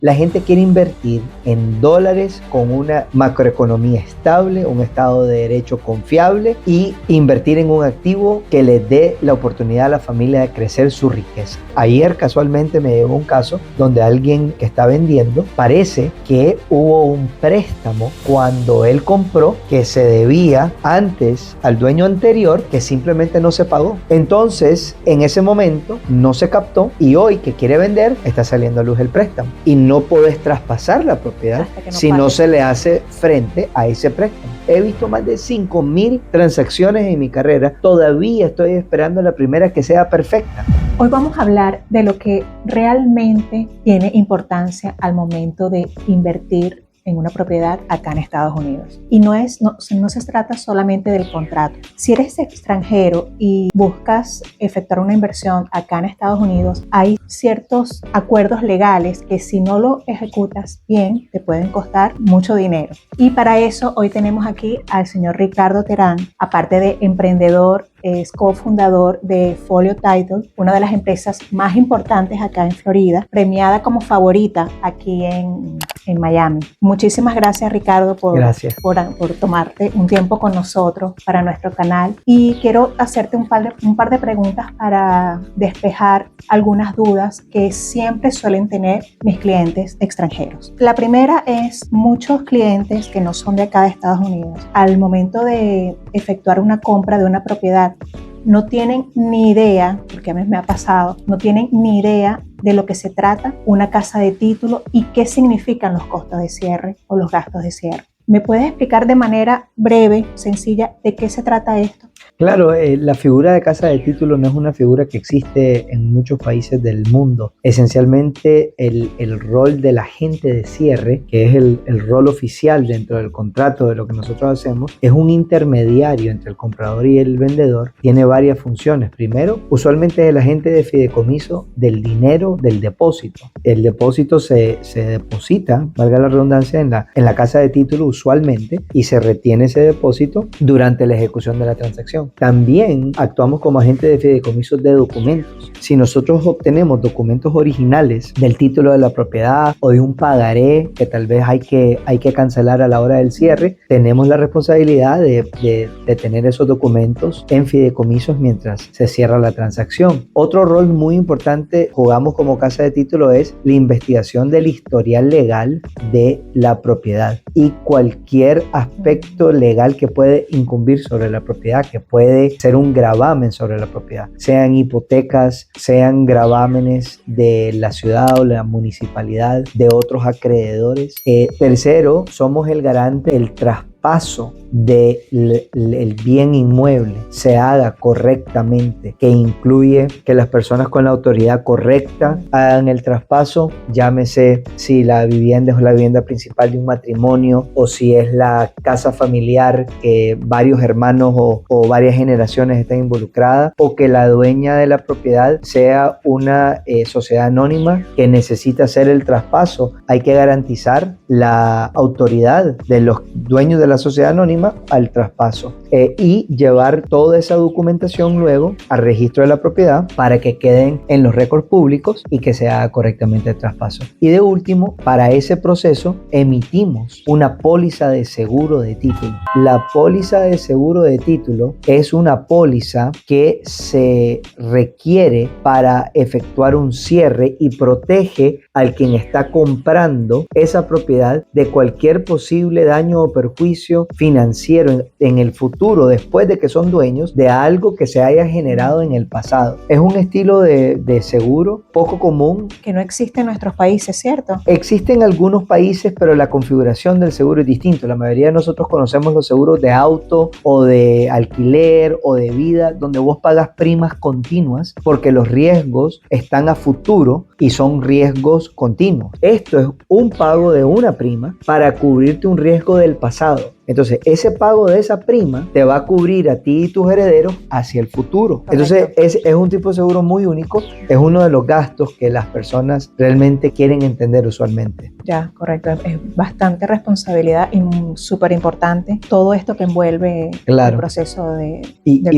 La gente quiere invertir en dólares con una macroeconomía estable, un estado de derecho confiable y invertir en un activo que les dé la oportunidad a la familia de crecer su riqueza. Ayer casualmente me llegó un caso donde alguien que está vendiendo, parece que hubo un préstamo cuando él compró que se debía antes al dueño anterior, que simplemente no se pagó. Entonces, en ese momento no se captó y hoy que quiere vender está saliendo a luz el préstamo y no podés traspasar la propiedad si no se le hace frente a ese préstamo. He visto más de 5,000 transacciones en mi carrera. Todavía estoy esperando la primera que sea perfecta. Hoy vamos a hablar de lo que realmente tiene importancia al momento de invertir en una propiedad acá en Estados Unidos. Y no se trata solamente del contrato. Si eres extranjero y buscas efectuar una inversión acá en Estados Unidos, hay ciertos acuerdos legales que si no lo ejecutas bien, te pueden costar mucho dinero. Y para eso hoy tenemos aquí al señor Ricardo Terán, aparte de emprendedor, es cofundador de Folio Title, una de las empresas más importantes acá en Florida, premiada como favorita aquí en Miami. Muchísimas gracias, Ricardo, por tomarte un tiempo con nosotros para nuestro canal. Y quiero hacerte un par de preguntas para despejar algunas dudas que siempre suelen tener mis clientes extranjeros. La primera es, muchos clientes que no son de acá de Estados Unidos, al momento de efectuar una compra de una propiedad, no tienen ni idea, porque a mí me ha pasado, no tienen ni idea de lo que se trata una casa de título y qué significan los costos de cierre o los gastos de cierre. ¿Me puedes explicar de manera breve, sencilla, de qué se trata esto? Claro, la figura de casa de título no es una figura que existe en muchos países del mundo. Esencialmente, el rol del agente de cierre, que es el rol oficial dentro del contrato de lo que nosotros hacemos, es un intermediario entre el comprador y el vendedor. Tiene varias funciones. Primero, usualmente es el agente de fideicomiso del dinero del depósito. El depósito se deposita, valga la redundancia, en la casa de título usualmente, y se retiene ese depósito durante la ejecución de la transacción. También actuamos como agente de fideicomisos de documentos. Si nosotros obtenemos documentos originales del título de la propiedad o de un pagaré que tal vez hay que cancelar a la hora del cierre, tenemos la responsabilidad de tener esos documentos en fideicomisos mientras se cierra la transacción. Otro rol muy importante jugamos como casa de título es la investigación del historial legal de la propiedad y cualquier aspecto legal que puede incumbir sobre la propiedad, que puede ser un gravamen sobre la propiedad, sean hipotecas, sean gravámenes de la ciudad o la municipalidad, de otros acreedores. Tercero, somos el garante del traspaso del bien inmueble se haga correctamente, que incluye que las personas con la autoridad correcta hagan el traspaso, llámese si la vivienda es la vivienda principal de un matrimonio o si es la casa familiar que varios hermanos o varias generaciones están involucradas, o que la dueña de la propiedad sea una sociedad anónima que necesita hacer el traspaso. Hay que garantizar la autoridad de los dueños de la sociedad anónima al traspaso y llevar toda esa documentación luego al registro de la propiedad para que queden en los récords públicos y que se haga correctamente el traspaso. Y de último, para ese proceso emitimos una póliza de seguro de título. La póliza de seguro de título es una póliza que se requiere para efectuar un cierre y protege al quien está comprando esa propiedad de cualquier posible daño o perjuicio financiero en el futuro, después de que son dueños de algo que se haya generado en el pasado. Es un estilo de seguro poco común. Que no existe en nuestros países, ¿cierto? Existe en algunos países, pero la configuración del seguro es distinta. La mayoría de nosotros conocemos los seguros de auto o de alquiler o de vida, donde vos pagas primas continuas porque los riesgos están a futuro y son riesgos continuos. Esto es un pago de una prima para cubrirte un riesgo del pasado. Entonces, ese pago de esa prima te va a cubrir a ti y tus herederos hacia el futuro. Correcto. Entonces, es un tipo de seguro muy único. Es uno de los gastos que las personas realmente quieren entender usualmente. Ya, correcto. Es bastante responsabilidad y súper importante todo esto que envuelve el proceso del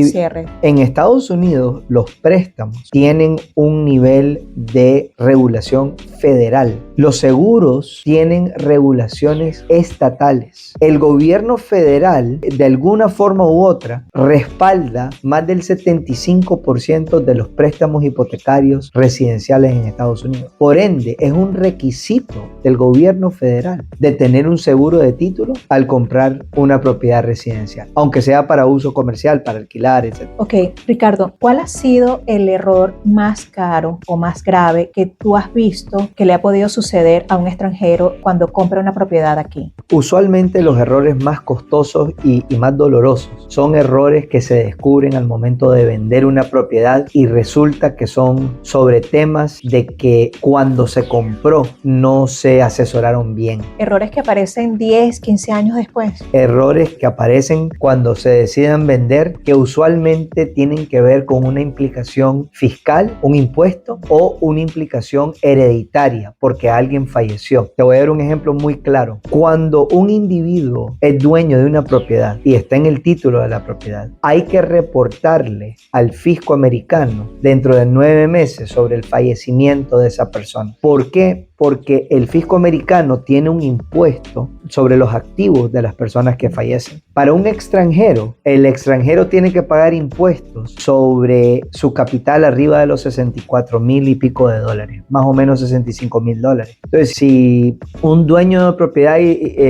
cierre. En Estados Unidos, los préstamos tienen un nivel de regulación federal. Los seguros tienen regulaciones estatales. El gobierno federal, de alguna forma u otra, respalda más del 75% de los préstamos hipotecarios residenciales en Estados Unidos. Por ende, es un requisito del gobierno federal de tener un seguro de título al comprar una propiedad residencial, aunque sea para uso comercial, para alquilar, etc. Ok, Ricardo, ¿cuál ha sido el error más caro o más grave que tú has visto que le ha podido suceder a un extranjero cuando compra una propiedad aquí? Usualmente los errores más costosos y más dolorosos son errores que se descubren al momento de vender una propiedad y resulta que son sobre temas de que cuando se compró no se asesoraron bien. Errores que aparecen 10, 15 años después. Errores que aparecen cuando se deciden vender, que usualmente tienen que ver con una implicación fiscal, un impuesto o una implicación hereditaria porque alguien falleció. Te voy a dar un ejemplo muy claro. Cuando un individuo es dueño de una propiedad y está en el título de la propiedad, hay que reportarle al fisco americano dentro de 9 meses sobre el fallecimiento de esa persona. ¿Por qué? Porque el fisco americano tiene un impuesto sobre los activos de las personas que fallecen. Para un extranjero, el extranjero tiene que pagar impuestos sobre su capital arriba de los 64,000 y pico de dólares, más o menos 65,000 dólares. Entonces, si un dueño de propiedad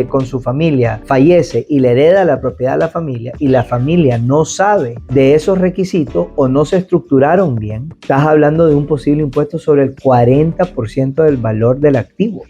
con su familia fallece y le hereda la propiedad a la familia y la familia no sabe de esos requisitos o no se estructuraron bien, estás hablando de un posible impuesto sobre el 40% del valor del activo.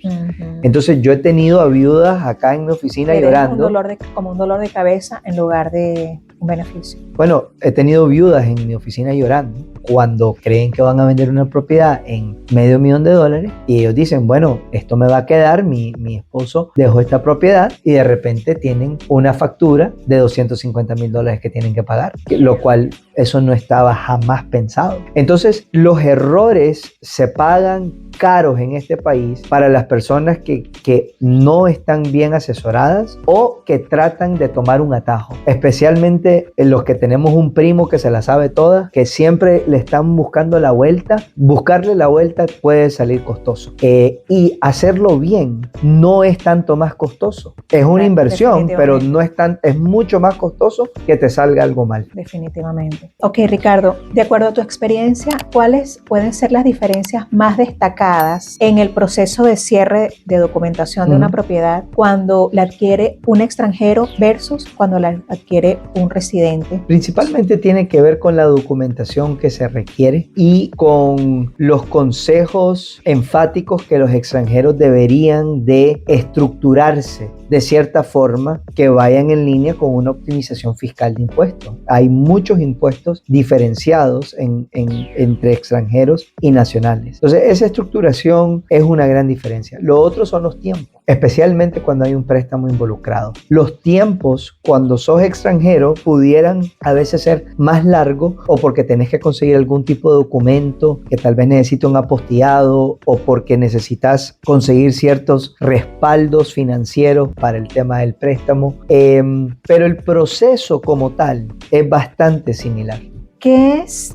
Entonces yo he tenido a viudas acá en mi oficina llorando. Como un dolor de cabeza en lugar de un beneficio. Bueno, he tenido viudas en mi oficina llorando cuando creen que van a vender una propiedad en $500,000 y ellos dicen, bueno, esto me va a quedar, mi esposo dejó esta propiedad y de repente tienen una factura de $250,000 que tienen que pagar, lo cual eso no estaba jamás pensado. Entonces, los errores se pagan caros en este país para las personas que no están bien asesoradas o que tratan de tomar un atajo, especialmente en los que tenemos un primo que se la sabe toda, que siempre le están buscando la vuelta. Buscarle la vuelta puede salir costoso y hacerlo bien no es tanto más costoso. Es una inversión, pero no es es mucho más costoso que te salga algo mal. Definitivamente. Ok, Ricardo, de acuerdo a tu experiencia, ¿cuáles pueden ser las diferencias más destacadas en el proceso de cierre de documentación de una propiedad cuando la adquiere un extranjero versus cuando la adquiere un residente? Principalmente tiene que ver con la documentación que se requiere y con los consejos enfáticos que los extranjeros deberían de estructurarse de cierta forma que vayan en línea con una optimización fiscal de impuestos. Hay muchos impuestos diferenciados entre extranjeros y nacionales. Entonces, esa estructuración es una gran diferencia. Lo otro son los tiempos, especialmente cuando hay un préstamo involucrado. Los tiempos, cuando sos extranjero, pudieran a veces ser más largos o porque tenés que conseguir algún tipo de documento que tal vez necesite un apostillado o porque necesitas conseguir ciertos respaldos financieros para el tema del préstamo, pero el proceso como tal es bastante similar. ¿Qué es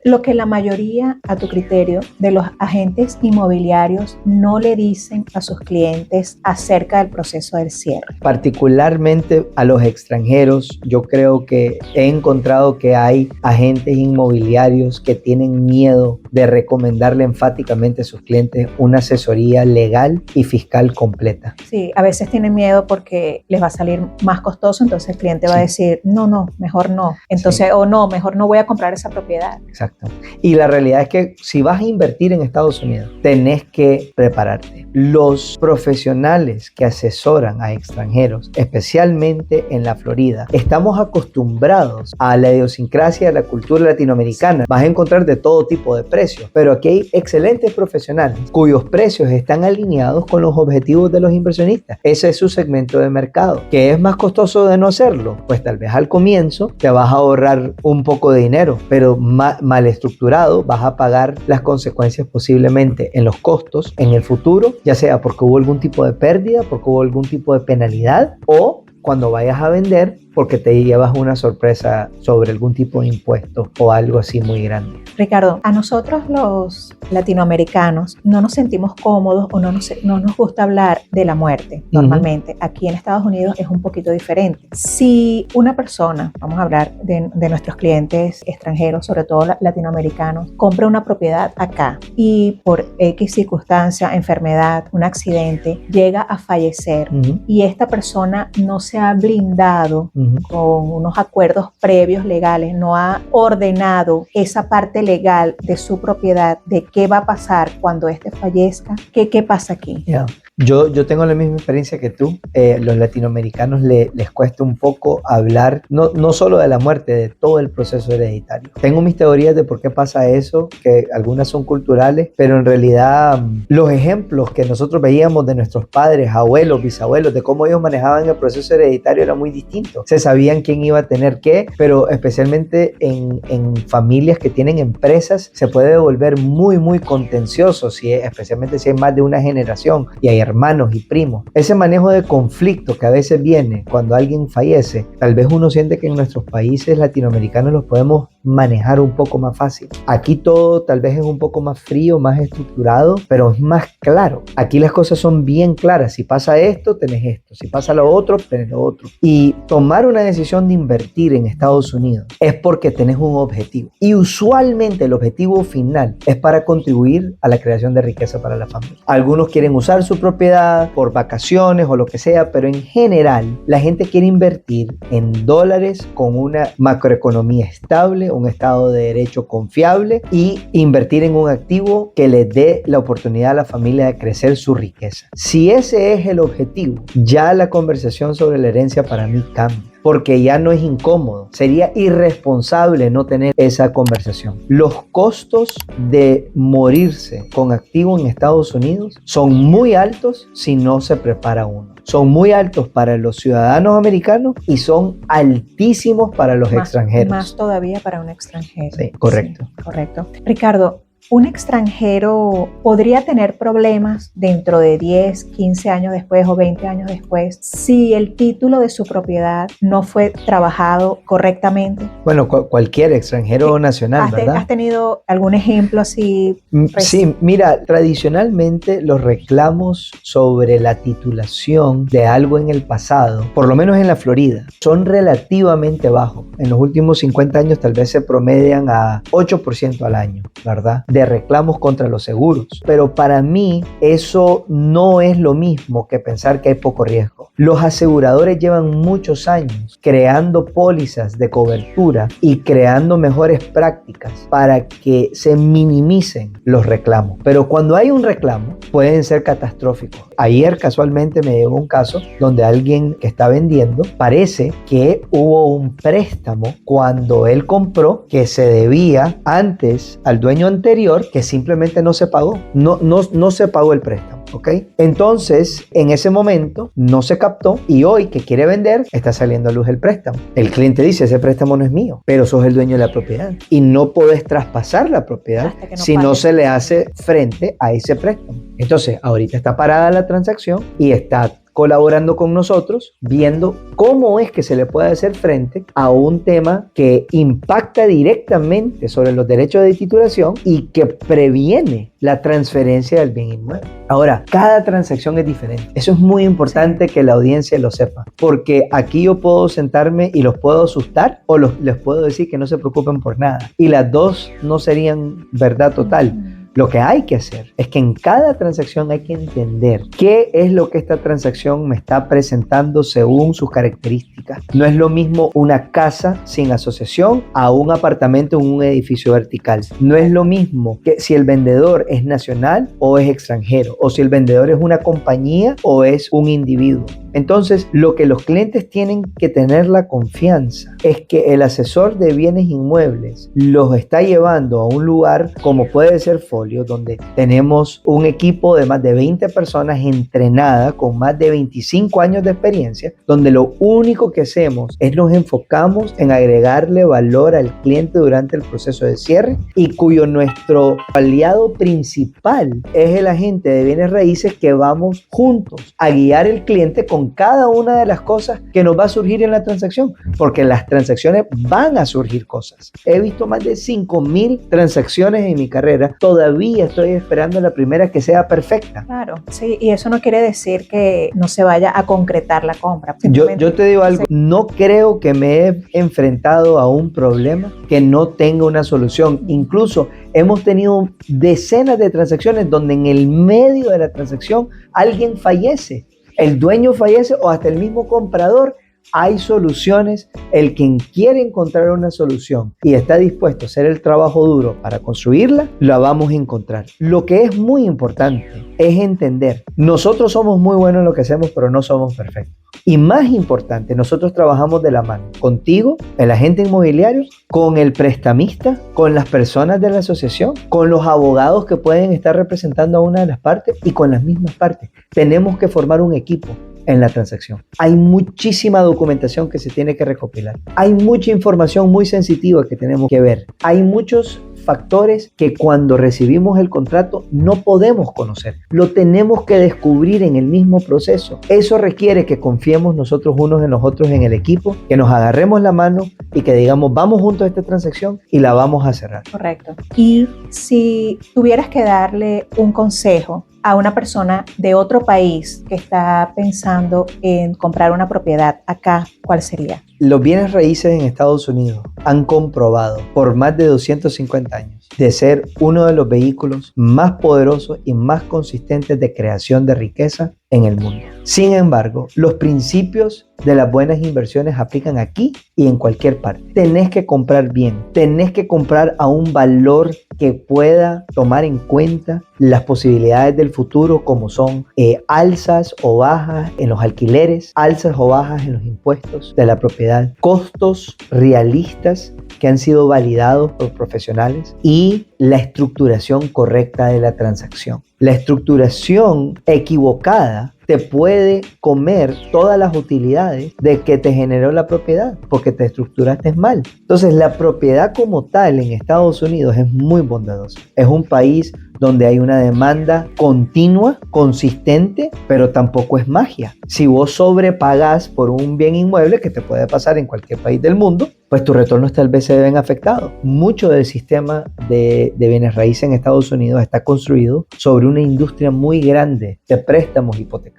lo que la mayoría, a tu criterio, de los agentes inmobiliarios no le dicen a sus clientes acerca del proceso del cierre? Particularmente a los extranjeros, yo creo que he encontrado que hay agentes inmobiliarios que tienen miedo de recomendarle enfáticamente a sus clientes una asesoría legal y fiscal completa. Sí, a veces tienen miedo porque les va a salir más costoso, entonces el cliente va a decir, no, mejor no. Entonces, o no, mejor no voy a comprar esa propiedad. Exacto. Y la realidad es que si vas a invertir en Estados Unidos, tenés que prepararte. Los profesionales que asesoran a extranjeros, especialmente en la Florida, estamos acostumbrados a la idiosincrasia de la cultura latinoamericana. Vas a encontrar de todo tipo de precios, pero aquí hay excelentes profesionales cuyos precios están alineados con los objetivos de los inversionistas. Ese es su segmento de mercado. ¿Qué es más costoso de no hacerlo? Pues tal vez al comienzo te vas a ahorrar un poco de dinero, pero mal estructurado vas a pagar las consecuencias posiblemente en los costos en el futuro, ya sea porque hubo algún tipo de pérdida, porque hubo algún tipo de penalidad o cuando vayas a vender porque te llevas una sorpresa sobre algún tipo de impuesto o algo así muy grande. Ricardo, a nosotros los latinoamericanos no nos sentimos cómodos o no nos gusta hablar de la muerte normalmente. Aquí en Estados Unidos es un poquito diferente. Si una persona, vamos a hablar de nuestros clientes extranjeros, sobre todo latinoamericanos, compra una propiedad acá y por X circunstancia, enfermedad, un accidente, llega a fallecer y esta persona no se ha blindado con unos acuerdos previos legales, no ha ordenado esa parte legal de su propiedad, de qué va a pasar cuando éste fallezca, ¿qué pasa aquí? Yeah. Yo tengo la misma experiencia que tú. Los latinoamericanos les cuesta un poco hablar, no solo de la muerte, de todo el proceso hereditario. Tengo mis teorías de por qué pasa eso, que algunas son culturales, pero en realidad los ejemplos que nosotros veíamos de nuestros padres, abuelos, bisabuelos, de cómo ellos manejaban el proceso hereditario era muy distinto. Se sabían quién iba a tener qué, pero especialmente en familias que tienen empresas se puede volver muy, muy contencioso, especialmente si hay más de una generación y hay hermanos y primos. Ese manejo de conflicto que a veces viene cuando alguien fallece, tal vez uno siente que en nuestros países latinoamericanos los podemos manejar un poco más fácil. Aquí todo tal vez es un poco más frío, más estructurado, pero es más claro. Aquí las cosas son bien claras. Si pasa esto, tenés esto. Si pasa lo otro, tenés lo otro. Y tomar una decisión de invertir en Estados Unidos es porque tenés un objetivo. Y usualmente el objetivo final es para contribuir a la creación de riqueza para la familia. Algunos quieren usar su propiedad por vacaciones o lo que sea, pero en general la gente quiere invertir en dólares con una macroeconomía estable, un estado de derecho confiable y invertir en un activo que les dé la oportunidad a la familia de crecer su riqueza. Si ese es el objetivo, ya la conversación sobre la herencia para mí cambia, porque ya no es incómodo. Sería irresponsable no tener esa conversación. Los costos de morirse con activo en Estados Unidos son muy altos si no se prepara uno. Son muy altos para los ciudadanos americanos y son altísimos para los extranjeros. Más todavía para un extranjero. Sí, correcto. Sí, correcto. Ricardo, ¿un extranjero podría tener problemas dentro de 10, 15 años después o 20 años después si el título de su propiedad no fue trabajado correctamente? Bueno, cualquier extranjero nacional, ¿verdad? ¿Has tenido algún ejemplo así? Sí, mira, tradicionalmente los reclamos sobre la titulación de algo en el pasado, por lo menos en la Florida, son relativamente bajos. En los últimos 50 años tal vez se promedian a 8% al año, ¿verdad? De reclamos contra los seguros. Pero para mí eso no es lo mismo que pensar que hay poco riesgo. Los aseguradores llevan muchos años creando pólizas de cobertura y creando mejores prácticas para que se minimicen los reclamos. Pero cuando hay un reclamo, pueden ser catastróficos. Ayer casualmente me llegó un caso donde alguien que está vendiendo parece que hubo un préstamo cuando él compró que se debía antes al dueño anterior, que simplemente no se pagó. No se pagó el préstamo. ¿Ok? Entonces, en ese momento no se captó y hoy que quiere vender está saliendo a luz el préstamo. El cliente dice, ese préstamo no es mío, pero sos el dueño de la propiedad y no podés traspasar la propiedad si no se le hace frente a ese préstamo. Entonces, ahorita está parada la transacción y está colaborando con nosotros, viendo cómo es que se le puede hacer frente a un tema que impacta directamente sobre los derechos de titulación y que previene la transferencia del bien inmueble. Ahora, cada transacción es diferente. Eso es muy importante que la audiencia lo sepa, porque aquí yo puedo sentarme y los puedo asustar o les puedo decir que no se preocupen por nada. Y las dos no serían verdad total. Lo que hay que hacer es que en cada transacción hay que entender qué es lo que esta transacción me está presentando según sus características. No es lo mismo una casa sin asociación a un apartamento en un edificio vertical. No es lo mismo que si el vendedor es nacional o es extranjero, o si el vendedor es una compañía o es un individuo. Entonces, lo que los clientes tienen que tener la confianza es que el asesor de bienes inmuebles los está llevando a un lugar como puede ser Folio, donde tenemos un equipo de más de 20 personas entrenada con más de 25 años de experiencia, donde lo único que hacemos es nos enfocamos en agregarle valor al cliente durante el proceso de cierre y cuyo nuestro aliado principal es el agente de bienes raíces que vamos juntos a guiar al cliente con con cada una de las cosas que nos va a surgir en la transacción, porque en las transacciones van a surgir cosas. He visto más de 5,000 transacciones en mi carrera, todavía estoy esperando la primera que sea perfecta. Claro, sí, y eso no quiere decir que no se vaya a concretar la compra. Yo te digo algo, no creo que me he enfrentado a un problema que no tenga una solución. Incluso hemos tenido decenas de transacciones donde en el medio de la transacción alguien fallece, el dueño fallece o hasta el mismo comprador. Hay soluciones. El quien quiere encontrar una solución y está dispuesto a hacer el trabajo duro para construirla, la vamos a encontrar. Lo que es muy importante es entender, nosotros somos muy buenos en lo que hacemos, pero no somos perfectos. Y más importante, nosotros trabajamos de la mano contigo, el agente inmobiliario, con el prestamista, con las personas de la asociación, con los abogados que pueden estar representando a una de las partes y con las mismas partes. Tenemos que formar un equipo en la transacción. Hay muchísima documentación que se tiene que recopilar. Hay mucha información muy sensitiva que tenemos que ver. Hay muchos factores que cuando recibimos el contrato no podemos conocer. Lo tenemos que descubrir en el mismo proceso. Eso requiere que confiemos nosotros unos en los otros en el equipo, que nos agarremos la mano y que digamos, vamos juntos a esta transacción y la vamos a cerrar. Correcto. Y si tuvieras que darle un consejo a una persona de otro país que está pensando en comprar una propiedad acá, ¿cuál sería? Los bienes raíces en Estados Unidos han comprobado por más de 250 años de ser uno de los vehículos más poderosos y más consistentes de creación de riqueza en el mundo. Sin embargo, los principios de las buenas inversiones aplican aquí y en cualquier parte. Tenés que comprar bien, tenés que comprar a un valor que pueda tomar en cuenta las posibilidades del futuro, como son alzas o bajas en los alquileres, alzas o bajas en los impuestos de la propiedad, costos realistas que han sido validados por profesionales y la estructuración correcta de la transacción. La estructuración equivocada te puede comer todas las utilidades de que te generó la propiedad porque te estructuraste mal. Entonces, la propiedad como tal en Estados Unidos es muy bondadosa. Es un país donde hay una demanda continua, consistente, pero tampoco es magia. Si vos sobrepagas por un bien inmueble, que te puede pasar en cualquier país del mundo, pues tus retornos tal vez se ven afectados. Mucho del sistema de bienes raíces en Estados Unidos está construido sobre una industria muy grande de préstamos hipotecarios.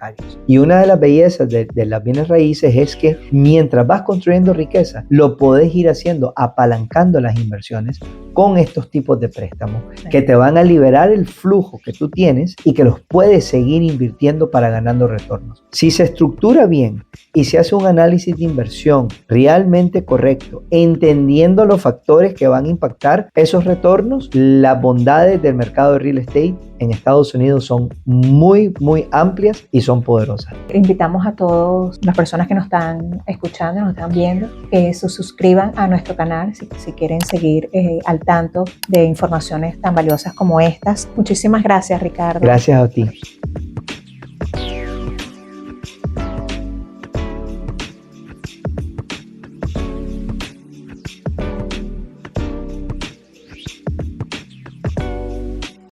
Y una de las bellezas de las bienes raíces es que mientras vas construyendo riqueza, lo podés ir haciendo apalancando las inversiones con estos tipos de préstamos que te van a liberar el flujo que tú tienes y que los puedes seguir invirtiendo para ganando retornos. Si se estructura bien y se hace un análisis de inversión realmente correcto, entendiendo los factores que van a impactar esos retornos, las bondades del mercado de real estate en Estados Unidos son muy, muy amplias y son poderosas. Invitamos a todas las personas que nos están escuchando, nos están viendo, que se suscriban a nuestro canal si quieren seguir al tanto de informaciones tan valiosas como estas. Muchísimas gracias, Ricardo. Gracias a ti.